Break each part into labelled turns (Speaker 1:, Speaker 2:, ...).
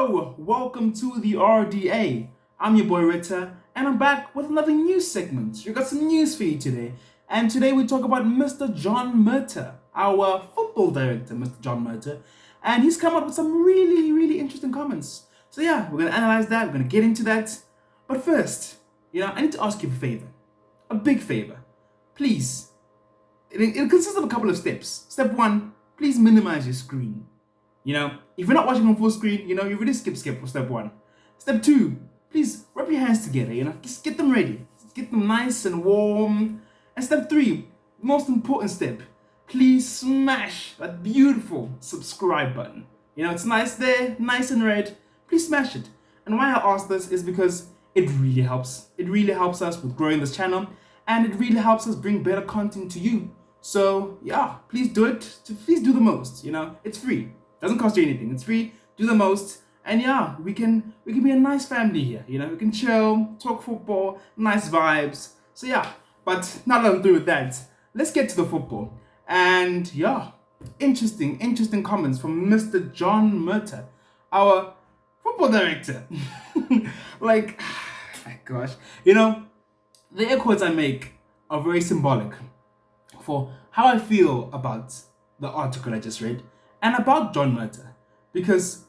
Speaker 1: Hello, welcome to the RDA. I'm your boy Retha, and I'm back with another news segment. We got some news for you today, and today we talk about Mr. John Murtough, our football director, Mr. John Murtough, and he's come up with some really interesting comments. So yeah, we're gonna analyze that. We're gonna get into that, but first, I need to ask you a favor, a big favor, please. It consists of a couple of steps. Step one, please minimize your screen. If you're not watching on full screen, you really skip for step one. Step two, please rub your hands together, just get them ready. Get them nice and warm. And step three, most important step, please smash that beautiful subscribe button. It's nice there, nice and red. Please smash it. And why I ask this is because it really helps. It really helps us with growing this channel, and it really helps us bring better content to you. So yeah, please do it. Please do the most. It's free. Doesn't cost you anything. It's free. Do the most, and yeah, we can be a nice family here. We can chill, talk football, nice vibes. So yeah, but now that I'm through with that, let's get to the football. And yeah, interesting comments from Mr. John Murtough, our football director. Like, gosh, the air quotes I make are very symbolic for how I feel about the article I just read and about John Murtough, because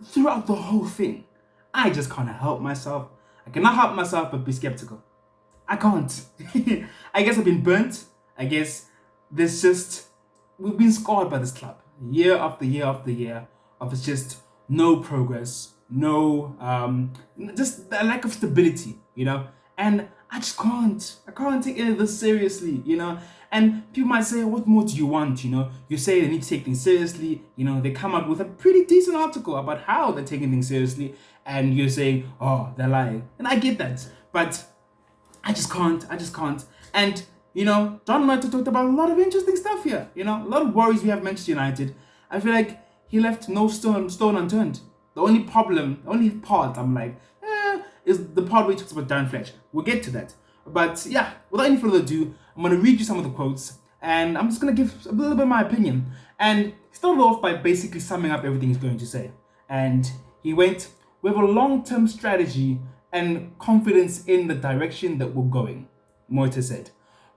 Speaker 1: throughout the whole thing, I just can't help myself. I cannot help myself but be skeptical. I can't. I guess I've been burnt. I guess we've been scarred by this club year after year after year of it's just no progress, no, just a lack of stability, and I just can't. I can't take any of this seriously, And people might say, what more do you want, You say they need to take things seriously, They come out with a pretty decent article about how they're taking things seriously, and you're saying, oh, they're lying. And I get that, but I just can't. And, John Murtough talked about a lot of interesting stuff here, a lot of worries we have Manchester United. I feel like he left no stone unturned. The only part I'm like, is the part where he talks about Darren Fletcher. We'll get to that. But yeah, without any further ado, I'm going to read you some of the quotes, and I'm just going to give a little bit of my opinion. And he started off by basically summing up everything he's going to say. And he went, we have a long-term strategy and confidence in the direction that we're going, Murtough said.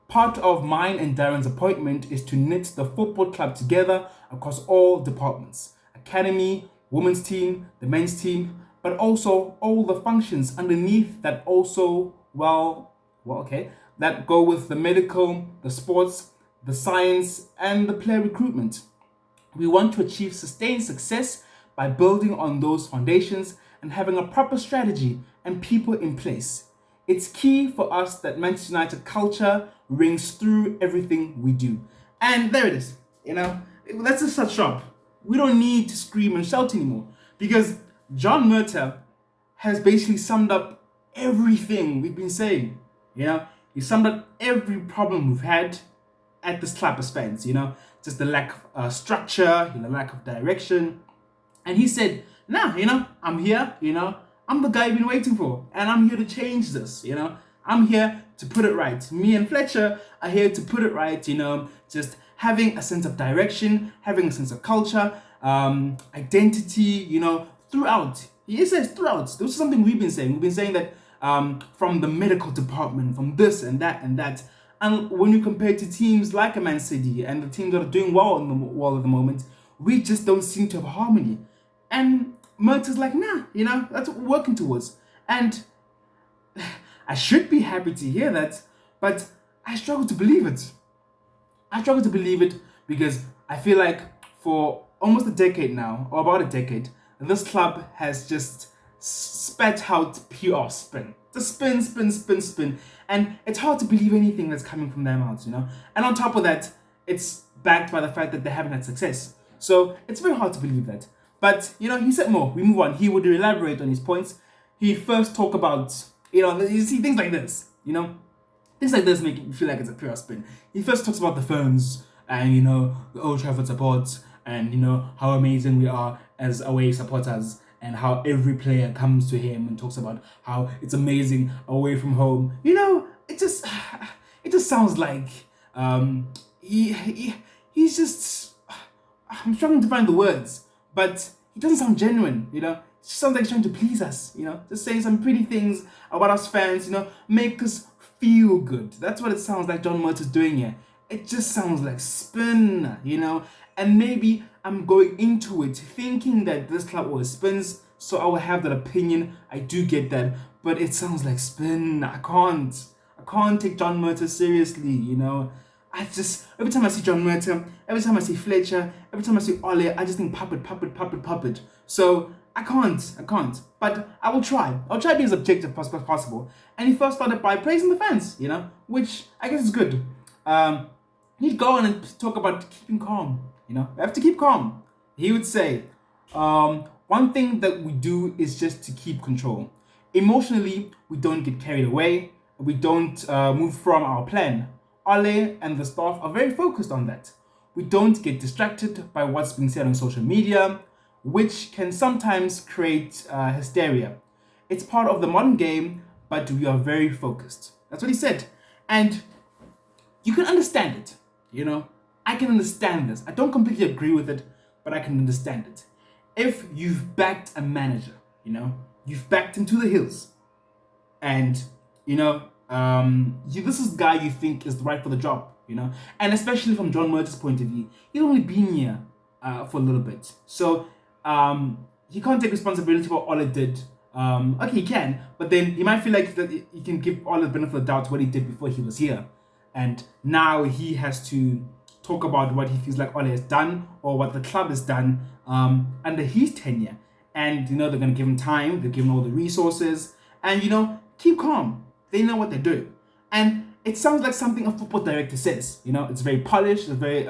Speaker 1: Part of mine and Darren's appointment is to knit the football club together across all departments. Academy, women's team, the men's team, but also all the functions underneath that also, that go with the medical, the sports, the science, and the player recruitment. We want to achieve sustained success by building on those foundations and having a proper strategy and people in place. It's key for us that Manchester United culture rings through everything we do. And there it is. Let's just shut shop. We don't need to scream and shout anymore, because John Murtough has basically summed up everything we've been saying. He summed up every problem we've had at this club as fans, just the lack of structure, the lack of direction. And he said, nah, I'm here, I'm the guy you've been waiting for, and I'm here to change this, I'm here to put it right. Me and Fletcher are here to put it right, just having a sense of direction, having a sense of culture, identity, throughout. He says throughout. This is something we've been saying. We've been saying that from the medical department, from this and that and that. And when you compare to teams like a Man City and the teams that are doing well in the world at the moment, we just don't seem to have harmony. And Murtough's like, nah, that's what we're working towards. And I should be happy to hear that, but I struggle to believe it. I struggle to believe it because I feel like for almost a decade now, or about a decade, this club has just spat out PR spin. Just spin. And it's hard to believe anything that's coming from their mouths, And on top of that, it's backed by the fact that they haven't had success. So it's very hard to believe that. But, he said more. We move on. He would elaborate on his points. He first talk about, you see things like this, Things like this make you feel like it's a PR spin. He first talks about the fans and, the Old Trafford support and, how amazing we are as away supporters and how every player comes to him and talks about how it's amazing away from home. It just sounds like he's just, I'm struggling to find the words, but he doesn't sound genuine, sounds like he's trying to please us, just saying some pretty things about us fans, make us feel good. That's what it sounds like John Murtough is doing here. It just sounds like spin, and maybe I'm going into it thinking that this club always spins, so I will have that opinion. I do get that, but it sounds like spin. I can't take John Murtough seriously, I just, every time I see John Murtough, every time I see Fletcher, every time I see Ole, I just think puppet. So I can't. But I will try. I'll try being as objective as possible. And he first started by praising the fans, which I guess is good. He'd go on and talk about keeping calm, we have to keep calm. He would say, one thing that we do is just to keep control. Emotionally, we don't get carried away. We don't move from our plan. Ole and the staff are very focused on that. We don't get distracted by what's being said on social media, which can sometimes create hysteria. It's part of the modern game, but we are very focused. That's what he said. And you can understand it, I can understand this. I don't completely agree with it, but I can understand it. If you've backed a manager, you've backed him to the hills, and, this is the guy you think is right for the job, and especially from John Murtough's point of view, he's only been here for a little bit, so he can't take responsibility for all it did. Okay, he can, but then he might feel like that he can give all the benefit of the doubt what he did before he was here, and now he has to talk about what he feels like Ole has done or what the club has done under his tenure, and they're going to give him time, they're giving all the resources, and keep calm. They know what they're doing. And it sounds like something a football director says. It's very polished. It's very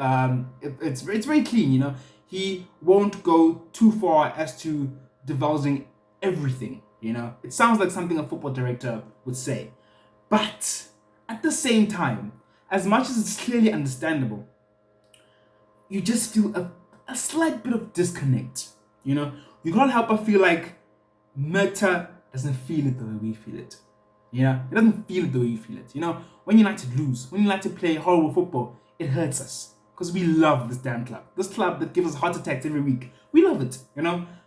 Speaker 1: it's very clean. He won't go too far as to divulging everything. It sounds like something a football director would say. But at the same time, as much as it's clearly understandable, you just feel a slight bit of disconnect. You can't help but feel like Murtough doesn't feel it the way we feel it. He doesn't feel it the way you feel it. When United lose, when United play horrible football, it hurts us. Because we love this damn club. This club that gives us heart attacks every week. We love it,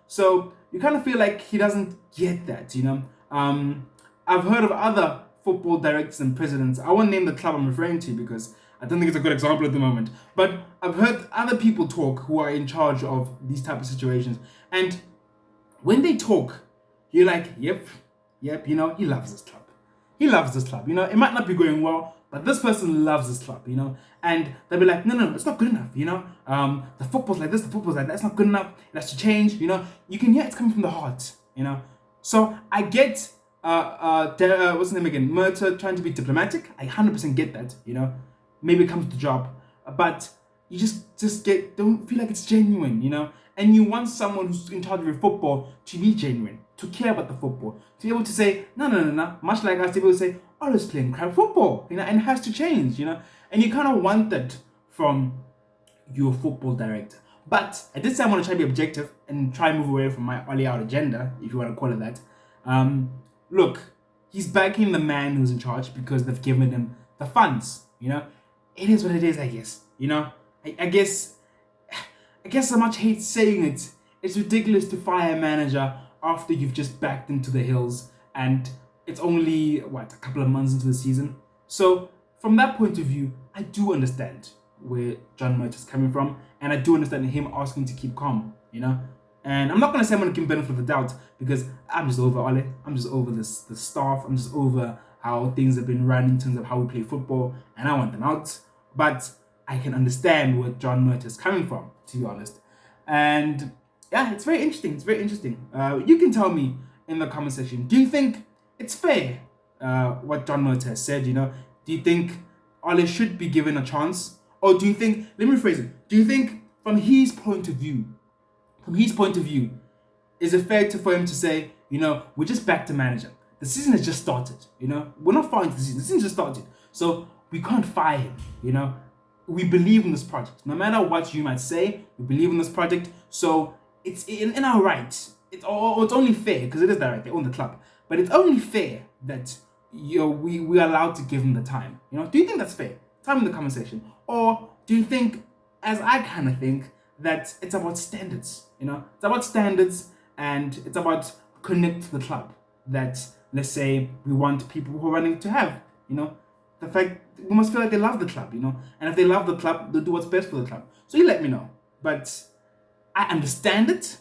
Speaker 1: So you kind of feel like he doesn't get that, I've heard of other football directors and presidents. I won't name the club I'm referring to because I don't think it's a good example at the moment. But I've heard other people talk who are in charge of these type of situations. And when they talk, you're like, yep, he loves this club. He loves this club, it might not be going well, but this person loves this club, and they'll be like, no, it's not good enough, the football's like this, the football's like that, it's not good enough, it has to change, you can hear it's coming from the heart, so I get, what's his name again, Murtough trying to be diplomatic, I 100% get that, maybe it comes with the job, but you just don't feel like it's genuine, and you want someone who's in charge of your football to be genuine, to care about the football, to be able to say, no, much like us, to be able to say, oh, let's play crap football, and it has to change, and you kind of want that from your football director. But at this time, I want to try to be objective and try and move away from my Ole out agenda, if you want to call it that. Look, he's backing the man who's in charge because they've given him the funds, It is what it is, I guess, I guess so much hate saying it. It's ridiculous to fire a manager after you've just backed him to the hills and it's only, a couple of months into the season. So from that point of view, I do understand where John Murtough is coming from, and I do understand him asking to keep calm, And I'm not going to say I'm going to give him benefit of the doubt because I'm just over Ole. I'm just over the staff. I'm just over how things have been run in terms of how we play football, and I want them out. But I can understand where John Murtough is coming from, to be honest. And yeah, it's very interesting. You can tell me in the comment section, do you think it's fair what John Murtough has said? Do you think Ole should be given a chance? Or do you think, let me rephrase it, do you think from his point of view, is it fair for him to say, we just backed the manager. The season has just started, We're not far into the season just started. So we can't fire him, We believe in this project. No matter what you might say, we believe in this project. So it's in our right. It's only fair, because it is direct, they own the club. But it's only fair that we're allowed to give him the time. Do you think that's fair? Tell me in the comment section. Or do you think, as I kind of think, that it's about standards? It's about standards, and it's about connect to the club. That, let's say, we want people who are running to have, the fact we must feel like they love the club, and if they love the club, they'll do what's best for the club. So you let me know. But I understand it,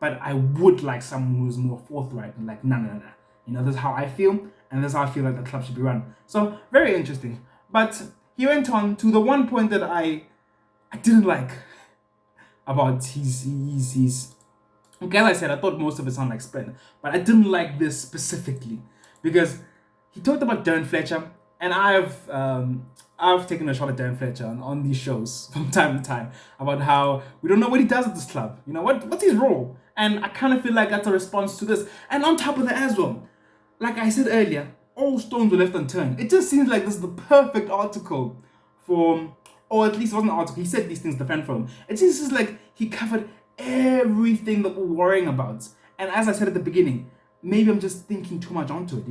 Speaker 1: but I would like someone who's more forthright and like, no. This is how I feel, and this is how I feel like the club should be run. So very interesting. But he went on to the one point that I didn't like about his okay, as I said, I thought most of it sounded like spin, but I didn't like this specifically because he talked about Darren Fletcher, and I've taken a shot at Darren Fletcher on these shows from time to time about how we don't know what he does at this club. What's his role? And I kind of feel like that's a response to this. And on top of that as well, like I said earlier, all stones were left unturned. It just seems like this is the perfect article for, or at least it wasn't an article, he said these things, the fan forum. It seems like he covered everything that we're worrying about. And as I said at the beginning, maybe I'm just thinking too much onto it,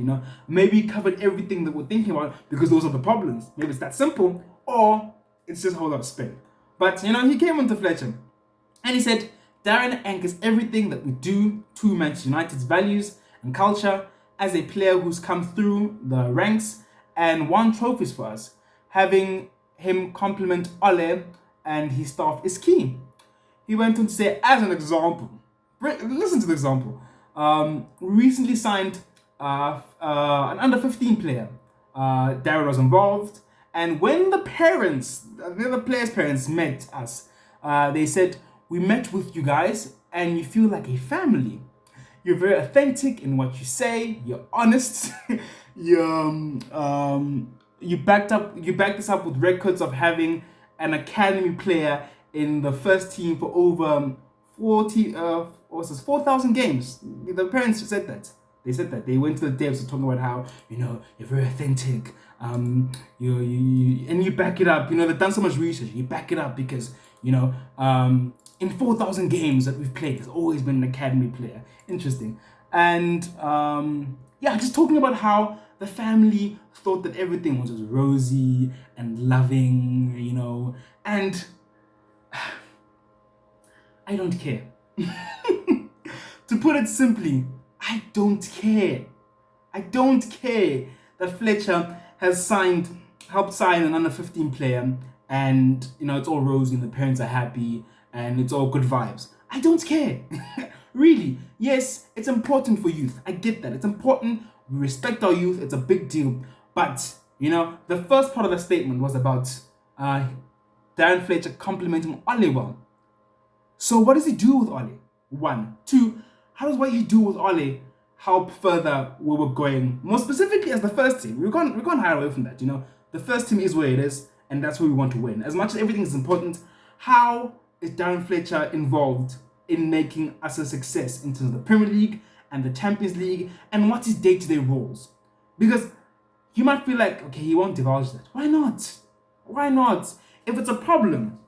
Speaker 1: Maybe he covered everything that we're thinking about because those are the problems. Maybe it's that simple, or it's just a whole lot of spin. But, he came onto Fletcher and he said, Darren anchors everything that we do to Manchester United's values and culture as a player who's come through the ranks and won trophies for us. Having him compliment Ole and his staff is key. He went on to say, as an example, listen to the example. Recently signed an under 15 player. Darren was involved, and when the other players' parents met us, they said, we met with you guys, and you feel like a family. You're very authentic in what you say. You're honest. You backed this up with records of having an academy player in the first team for over 4,000 games. The parents said that. They said that. They went to the depths of talking about how, you're very authentic. And you back it up. They've done so much research. You back it up because, in 4,000 games that we've played, there's always been an academy player. Interesting. And, just talking about how the family thought that everything was just rosy and loving, and I don't care. To put it simply, I don't care. I don't care that Fletcher has helped sign an under 15 player, and it's all rosy and the parents are happy and it's all good vibes. I don't care. Really. Yes, it's important for youth. I get that. It's important. We respect our youth. It's a big deal. But, the first part of the statement was about Darren Fletcher complimenting Ole well. So what does he do with Ole? 1. 2, how does what he do with Ole help further where we're going? More specifically as the first team. We can't hide away from that, The first team is where it is, and that's where we want to win. As much as everything is important, how is Darren Fletcher involved in making us a success in terms of the Premier League and the Champions League, and what his day-to-day roles? Because you might feel like, okay, he won't divulge that. Why not? Why not? If it's a problem,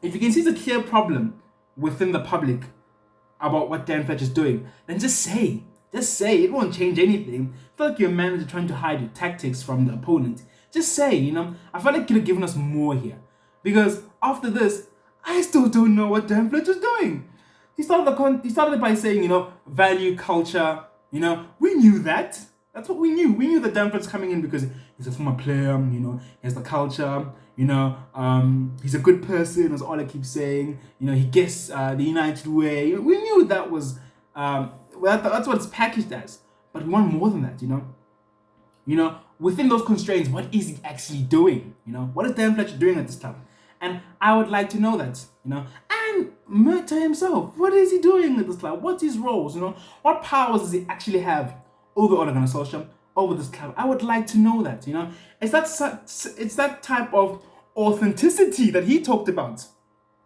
Speaker 1: if you can see it's a clear problem within the public about what Darren Fletcher's doing, then just say. Just say. It won't change anything. It's not like you're a manager trying to hide your tactics from the opponent. Just say, I felt like you could have given us more here. Because after this, I still don't know what Darren Fletcher's doing. He started by saying, value, culture, we knew that. That's what we knew. We knew that Darren Fletcher's coming in because he's a former player, he has the culture, he's a good person, as all I keep saying, he gets the United way. We knew that was, that's what it's packaged as. But we want more than that, within those constraints, what is he actually doing? What is Darren Fletcher doing at this time? And I would like to know that, And Murtough himself, what is he doing at this club? What's his roles? What powers does he actually have over Ole Gunnar Solskjaer, over this club? I would like to know that. It's that type of authenticity that he talked about.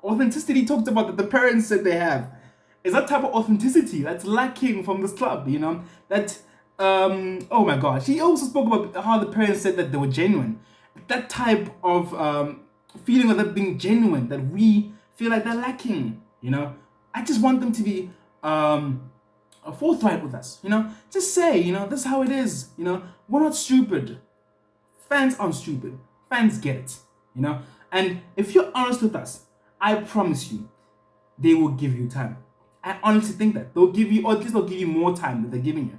Speaker 1: Authenticity he talked about that the parents said they have. Is that type of authenticity that's lacking from this club? That oh my gosh. He also spoke about how the parents said that they were genuine. That type of feeling of them being genuine that we feel like they're lacking. I just want them to be forthright with us. Just say, this is how it is. We're not stupid. Fans aren't stupid. Fans get it. And if you're honest with us, I promise you, they will give you time. I honestly think that they'll give you, or at least they'll give you more time than they're giving you,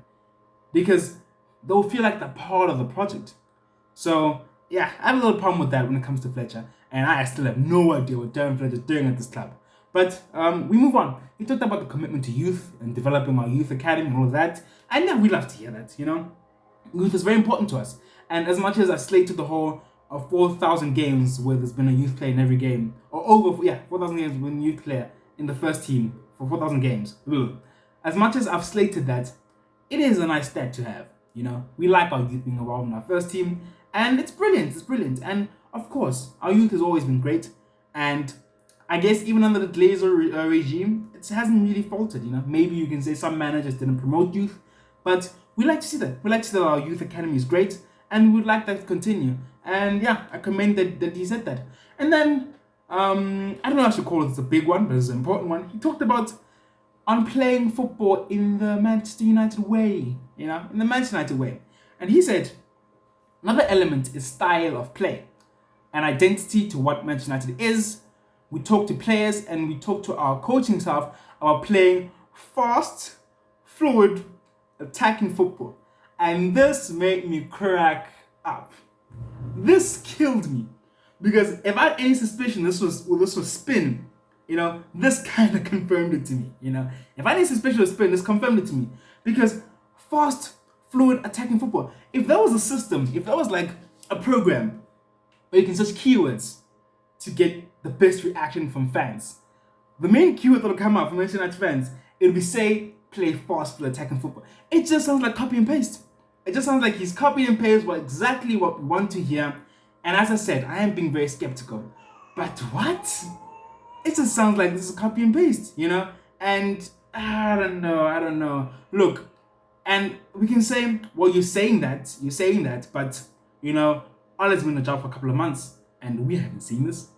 Speaker 1: because they'll feel like they're part of the project. So yeah, I have a little problem with that when it comes to Fletcher, and I still have no idea what Darren Fletcher is doing at this club. But we move on. He talked about the commitment to youth and developing our youth academy and all of that. And yeah, we love to hear that, Youth is very important to us. And as much as I slated the whole of 4,000 games where there's been a youth player in every game, or over, 4,000 games with a youth player in the first team for 4,000 games. As much as I've slated that, it is a nice stat to have, We like our youth being involved in our first team, and it's brilliant. And of course, our youth has always been great, and I guess even under the Glazer regime, it hasn't really faltered, Maybe you can say some managers didn't promote youth, but we like to see that. We like to see that our youth academy is great, and we'd like that to continue. And yeah, I commend that he said that. And then, I don't know if I should call it a big one, but it's an important one. He talked about on playing football in the Manchester United way, in the Manchester United way. And he said, another element is style of play, an identity to what Manchester United is. We talk to players and we talk to our coaching staff about playing fast, fluid, attacking football. And this made me crack up. This killed me. Because if I had any suspicion this was spin, this kind of confirmed it to me, If I had any suspicion of spin, this confirmed it to me. Because fast, fluid, attacking football. If there was a system, if there was like a program where you can search keywords to get the best reaction from fans, the main keyword that will come out from Manchester United fans, it'll be say, play fast, fluid, attacking football. It just sounds like copy and paste. It just sounds like he's copy and paste exactly what we want to hear. And as I said, I am being very skeptical. But what? It just sounds like this is copy and paste, And I don't know. Look, and we can say, well, you're saying that, but, Ole's been in the job for a couple of months, and we haven't seen this,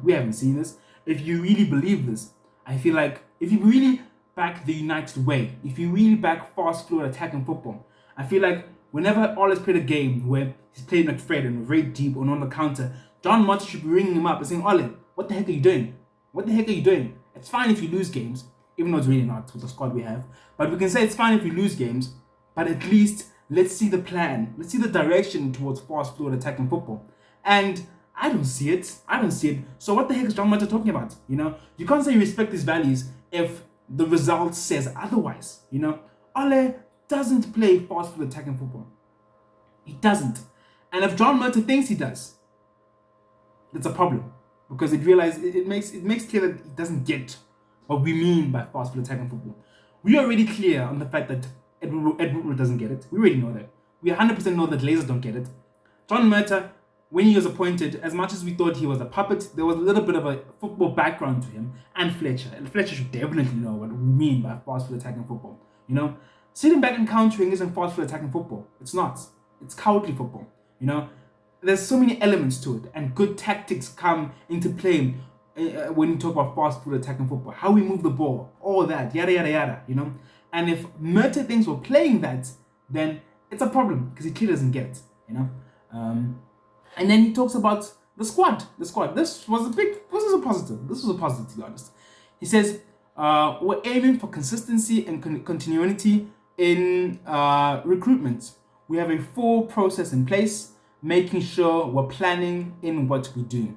Speaker 1: We haven't seen this. If you really believe this, I feel like if you really back the United way, if you really back fast, fluid, attacking football, I feel like whenever Ole's played a game where he's playing like Fred and very deep or on the counter, John Murtough should be ringing him up and saying, Ole, what the heck are you doing? What the heck are you doing? It's fine if you lose games, even though it's really not with the squad we have. But we can say it's fine if we lose games, but at least let's see the plan. Let's see the direction towards fast, fluid, attacking football. And I don't see it. So what the heck is John Murtough talking about? You can't say you respect these values if the result says otherwise. Ole doesn't play fast, fluid, attacking football. He doesn't. And if John Murtough thinks he does, that's a problem. Because it makes clear that he doesn't get what we mean by fast, fluid, attacking football. We are already clear on the fact that Edward doesn't get it. We already know that. We 100% know that Glazers don't get it. John Murtough, when he was appointed, as much as we thought he was a puppet, there was a little bit of a football background to him. And Fletcher. And Fletcher should definitely know what we mean by fast, fluid, attacking football. Sitting back and countering isn't fast, fluid, attacking football. It's not. It's cowardly football. There's so many elements to it, and good tactics come into play when you talk about fast, fluid, attacking football. How we move the ball, all that, yada yada yada. And if Murtough thinks we're playing that, then it's a problem because he clearly doesn't get it. And then he talks about the squad. This was a positive. This was a positive, to be honest. He says we're aiming for consistency and continuity in recruitment. We have a full process in place, making sure we're planning in what we do.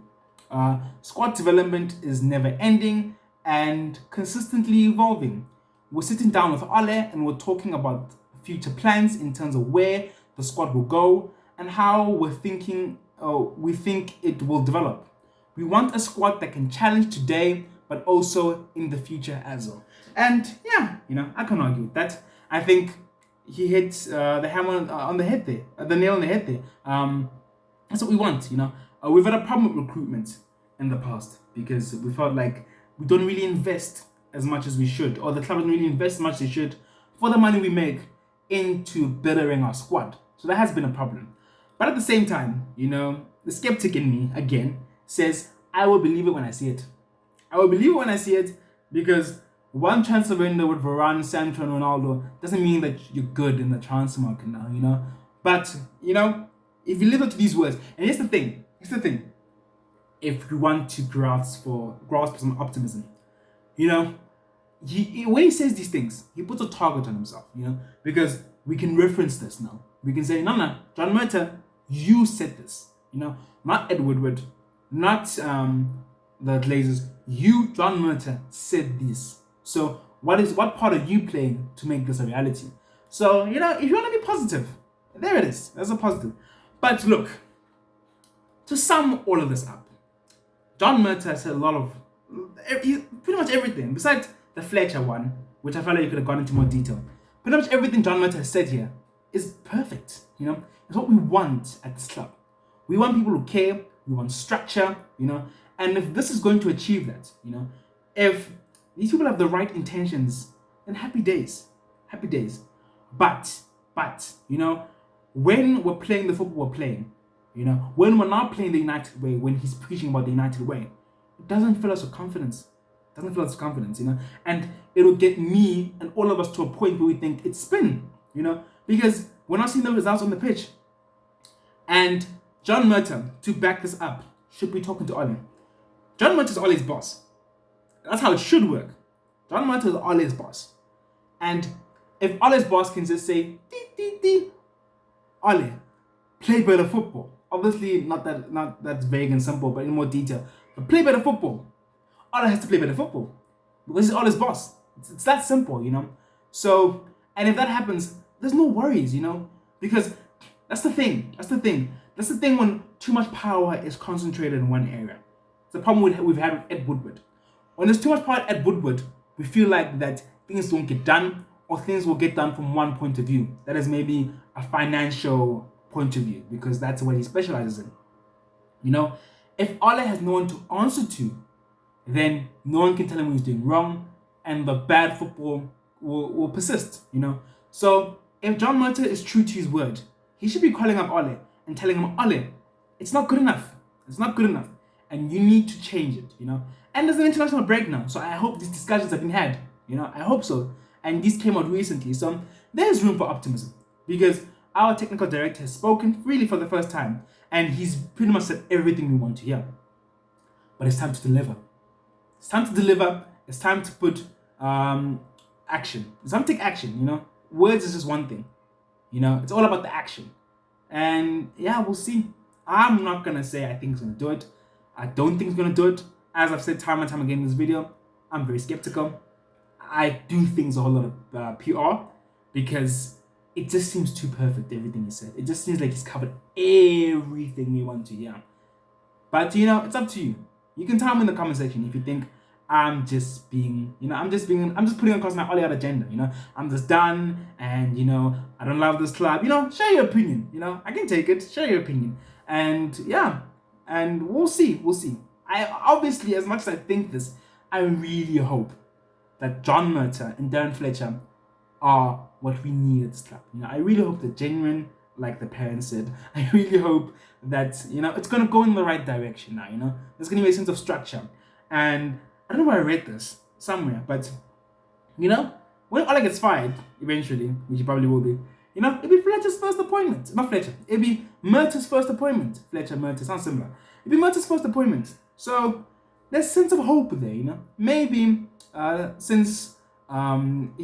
Speaker 1: Squad development is never ending and consistently evolving. We're sitting down with Ole and we're talking about future plans in terms of where the squad will go and how we think it will develop. We want a squad that can challenge today, but also in the future as well. And yeah, I can't argue with that. I think he hit the hammer on the head there, the nail on the head there. That's what we want, We've had a problem with recruitment in the past because we felt like we don't really invest as much as we should, or the club doesn't really invest as much as they should for the money we make into bettering our squad. So that has been a problem. But at the same time, the skeptic in me, again, says, I will believe it when I see it. Because one transfer window with Varane, Sancho, and Ronaldo doesn't mean that you're good in the transfer market now, But, if you live up to these words, and here's the thing. If you want to grasp some optimism, when he says these things, he puts a target on himself, because we can reference this now. We can say, no, John Murtough, you said this, not Ed Woodward, not the Glazers. You, John Murtough, said this. So what part are you playing to make this a reality? So, if you want to be positive, there it is. That's a positive. But look, to sum all of this up, John Murtough said a lot of, pretty much everything, besides the Fletcher one, which I felt like you could have gone into more detail. Pretty much everything John Murtough has said here is perfect, It's what we want at this club. We want people who care, we want structure, and if this is going to achieve that, if these people have the right intentions, then happy days. But, when we're playing the football we're playing, when we're not playing the United way, when he's preaching about the United way, it doesn't fill us with confidence. And it'll get me and all of us to a point where we think it's spin, because we're not seeing the results on the pitch. And John Murtough, to back this up, should be talking to Ole. John Murtough is Ole's boss. That's how it should work. John Murtough is Ole's boss. And if Ole's boss can just say, Ole, play better football. Obviously, not that's vague and simple, but in more detail. But play better football. Ole has to play better football. Because he's Ole's boss. It's that simple, So, and if that happens, there's no worries, Because that's the thing. That's the thing when too much power is concentrated in one area. It's a problem we've had with Ed Woodward. When there's too much power at Ed Woodward, we feel like that things don't get done, or things will get done from one point of view. That is maybe a financial point of view, because that's what he specializes in. If Ole has no one to answer to, then no one can tell him when he's doing wrong, and the bad football will persist, So if John Murtough is true to his word, he should be calling up Ole and telling him, Ole, it's not good enough. And you need to change it, And there's an international break now, so I hope these discussions have been had, I hope so. And these came out recently, so there's room for optimism, because our technical director has spoken really for the first time, and he's pretty much said everything we want to hear. But it's time to deliver. It's time to put action. It's time to take action, Words is just one thing, It's all about the action. And yeah, we'll see. I'm not going to say I think he's going to do it. I don't think he's going to do it. As I've said time and time again in this video, I'm very skeptical. I do think it's a whole lot of PR, because it just seems too perfect, everything he said. It just seems like he's covered everything we want to hear. But, it's up to you. You can tell me in the comment section if you think I'm just putting across my all-out agenda, I'm just done, and, I don't love this club. Share your opinion, I can take it. Share your opinion. And, yeah, and we'll see. I obviously, as much as I think this, I really hope that John Murtough and Darren Fletcher are what we need at this club. I really hope they're genuine, like the parents said. I really hope that, it's going to go in the right direction now, There's going to be a sense of structure. And I don't know where I read this, somewhere, but, when Ole gets fired, eventually, which he probably will be, it'll be Fletcher's first appointment. Not Fletcher, it'll be Murtough's first appointment. Fletcher, Murtough, sounds similar. It'll be Murtough's first appointment. So, there's a sense of hope there, Maybe, since he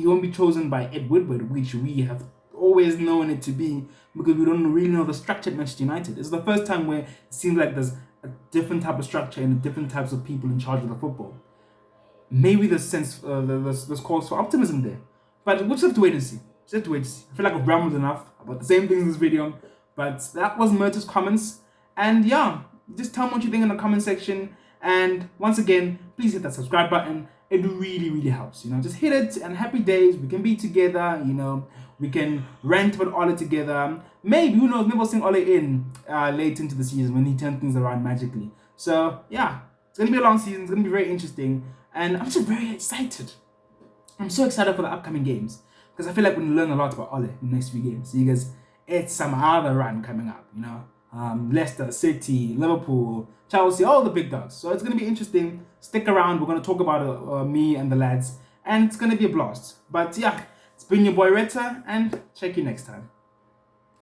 Speaker 1: won't be chosen by Ed Woodward, which we have always known it to be, because we don't really know the structure at Manchester United. It's the first time where it seems like there's a different type of structure and different types of people in charge of the football. Maybe there's calls for optimism there. But we'll just have to wait and see. I feel like I've rambled enough about the same things in this video. But that was Murtough's comments. And yeah, just tell me what you think in the comment section. And once again, please hit that subscribe button. It really, really helps. Just hit it, and happy days. We can be together, We can rant about Ole together. Maybe, who knows, maybe we'll sing Ole in late into the season when he turns things around magically. So, yeah, it's going to be a long season. It's going to be very interesting. And I'm just very excited. I'm so excited for the upcoming games, because I feel like we're going to learn a lot about Ole in the next few games. Because it's some other run coming up, Leicester, City, Liverpool, Chelsea, all the big dogs. So it's going to be interesting. Stick around. We're going to talk about me and the lads. And it's going to be a blast. But yeah, it's been your boy Retha, and check you next time.